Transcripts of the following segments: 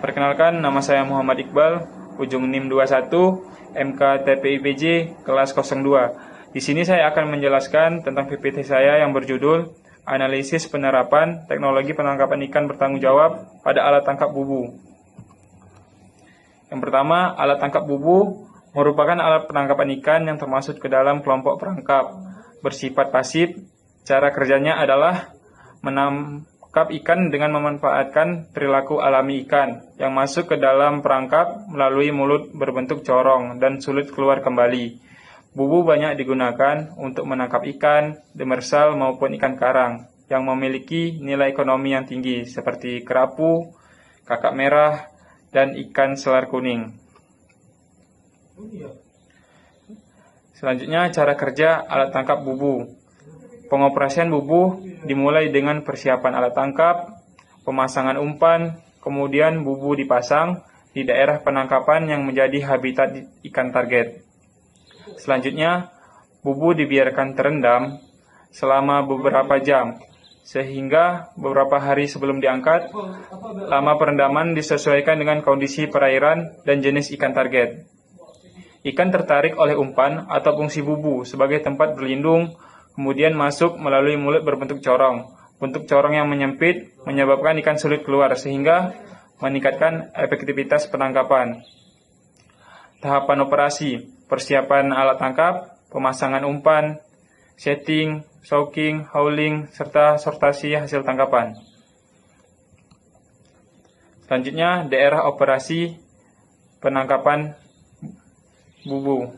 Perkenalkan, nama saya Muhammad Iqbal, ujung NIM 21, MKTPIPJ, kelas 02. Di sini saya akan menjelaskan tentang PPT saya yang berjudul Analisis Penerapan Teknologi Penangkapan Ikan Bertanggung Jawab pada Alat Tangkap Bubu. Yang pertama, alat tangkap bubu merupakan alat penangkapan ikan yang termasuk ke dalam kelompok perangkap, bersifat pasif. Cara kerjanya adalah menangkap ikan dengan memanfaatkan perilaku alami ikan yang masuk ke dalam perangkap melalui mulut berbentuk corong dan sulit keluar kembali. Bubu banyak digunakan untuk menangkap ikan, demersal maupun ikan karang yang memiliki nilai ekonomi yang tinggi seperti kerapu, kakap merah, dan ikan selar kuning. Selanjutnya, cara kerja alat tangkap bubu. Pengoperasian bubu dimulai dengan persiapan alat tangkap, pemasangan umpan, kemudian bubu dipasang di daerah penangkapan yang menjadi habitat ikan target. Selanjutnya, bubu dibiarkan terendam selama beberapa jam, sehingga beberapa hari sebelum diangkat. Lama perendaman disesuaikan dengan kondisi perairan dan jenis ikan target. Ikan tertarik oleh umpan atau fungsi bubu sebagai tempat berlindung, kemudian masuk melalui mulut berbentuk corong. Bentuk corong yang menyempit menyebabkan ikan sulit keluar, sehingga meningkatkan efektivitas penangkapan. Tahapan operasi: persiapan alat tangkap, pemasangan umpan, setting, soaking, hauling, serta sortasi hasil tangkapan. Selanjutnya, daerah operasi penangkapan bubu.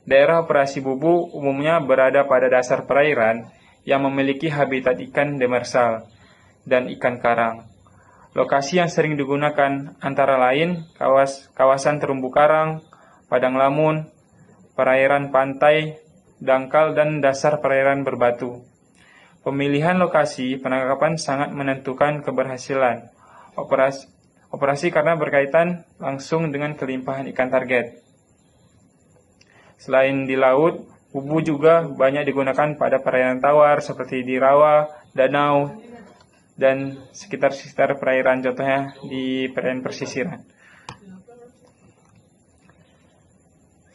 Daerah operasi bubu umumnya berada pada dasar perairan yang memiliki habitat ikan demersal dan ikan karang. Lokasi yang sering digunakan antara lain kawasan terumbu karang, padang lamun, perairan pantai, dangkal, dan dasar perairan berbatu. Pemilihan lokasi penangkapan sangat menentukan keberhasilan operasi karena berkaitan langsung dengan kelimpahan ikan target. Selain di laut, bubu juga banyak digunakan pada perairan tawar seperti di rawa, danau, dan sekitar perairan, contohnya di perairan pesisiran.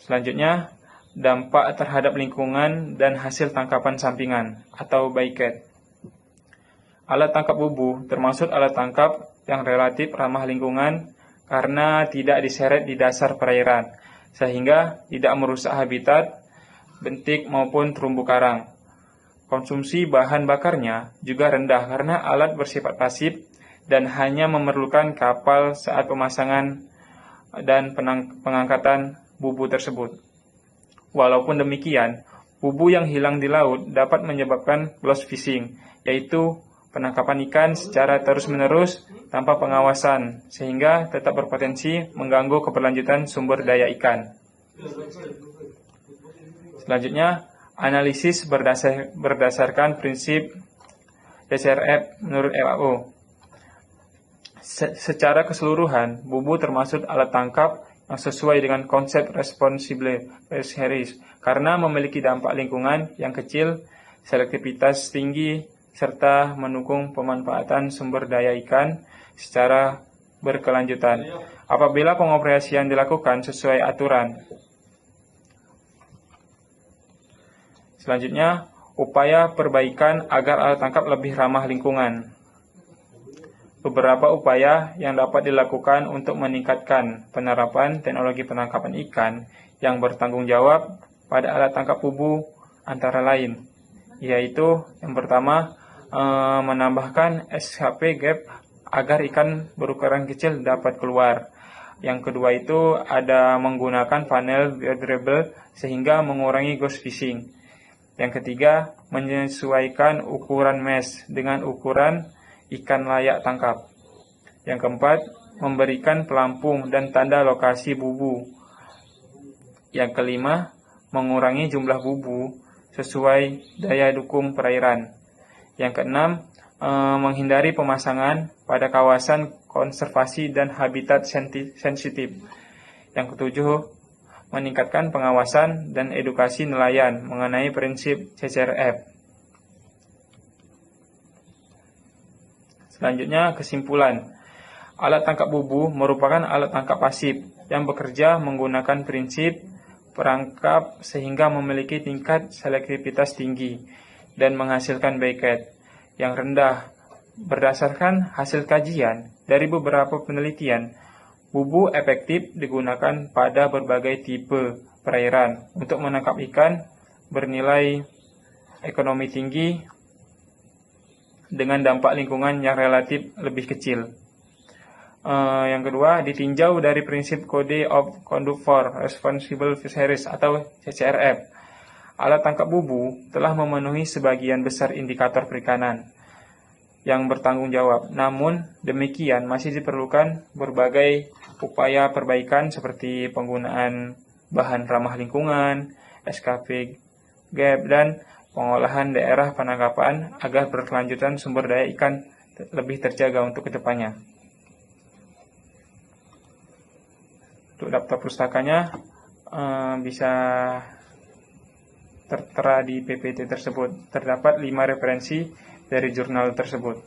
Selanjutnya, dampak terhadap lingkungan dan hasil tangkapan sampingan atau bycatch. Alat tangkap bubu termasuk alat tangkap yang relatif ramah lingkungan karena tidak diseret di dasar perairan, sehingga tidak merusak habitat, bentik maupun terumbu karang. Konsumsi bahan bakarnya juga rendah karena alat bersifat pasif dan hanya memerlukan kapal saat pemasangan dan pengangkatan bubu tersebut. Walaupun demikian, bubu yang hilang di laut dapat menyebabkan loss fishing, yaitu penangkapan ikan secara terus-menerus tanpa pengawasan, sehingga tetap berpotensi mengganggu keberlanjutan sumber daya ikan. Selanjutnya, analisis berdasarkan prinsip CSRF menurut FAO. Secara keseluruhan, bubu termasuk alat tangkap yang sesuai dengan konsep responsible fisheries karena memiliki dampak lingkungan yang kecil, selektivitas tinggi, serta mendukung pemanfaatan sumber daya ikan secara berkelanjutan apabila pengoperasian dilakukan sesuai aturan. Selanjutnya, upaya perbaikan agar alat tangkap lebih ramah lingkungan. Beberapa upaya yang dapat dilakukan untuk meningkatkan penerapan teknologi penangkapan ikan yang bertanggung jawab pada alat tangkap bubu antara lain, yaitu yang pertama, menambahkan SHP gap agar ikan berukuran kecil dapat keluar. Yang kedua itu ada menggunakan panel biodegradable sehingga mengurangi ghost fishing. Yang ketiga, menyesuaikan ukuran mesh dengan ukuran ikan layak tangkap. Yang keempat, memberikan pelampung dan tanda lokasi bubu. Yang kelima, mengurangi jumlah bubu sesuai daya dukung perairan. Yang keenam, menghindari pemasangan pada kawasan konservasi dan habitat sensitif. Yang ketujuh, meningkatkan pengawasan dan edukasi nelayan mengenai prinsip CSRF. Selanjutnya, kesimpulan. Alat tangkap bubu merupakan alat tangkap pasif yang bekerja menggunakan prinsip perangkap sehingga memiliki tingkat selektivitas tinggi dan menghasilkan bytecode yang rendah. Berdasarkan hasil kajian dari beberapa penelitian, bubu efektif digunakan pada berbagai tipe perairan untuk menangkap ikan bernilai ekonomi tinggi dengan dampak lingkungan yang relatif lebih kecil. Yang kedua, ditinjau dari prinsip Code of Conduct for Responsible Fisheries atau CCRF. Alat tangkap bubu telah memenuhi sebagian besar indikator perikanan yang bertanggung jawab. Namun demikian masih diperlukan berbagai upaya perbaikan seperti penggunaan bahan ramah lingkungan, SKP GAP, dan pengolahan daerah penangkapan agar berkelanjutan sumber daya ikan lebih terjaga untuk kedepannya. Untuk daftar pustakanya bisa tertera di PPT tersebut. Terdapat 5 referensi dari jurnal tersebut.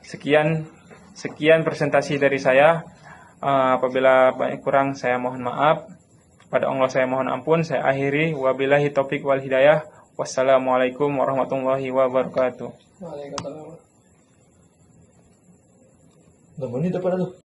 Sekian presentasi dari saya. Apabila banyak kurang saya mohon maaf. Pada Allah saya mohon ampun. Saya akhiri. Wabillahi taufik wal hidayah. Wassalamualaikum warahmatullahi wabarakatuh. Waalaikumsalam. Udah menit apa dah tuh?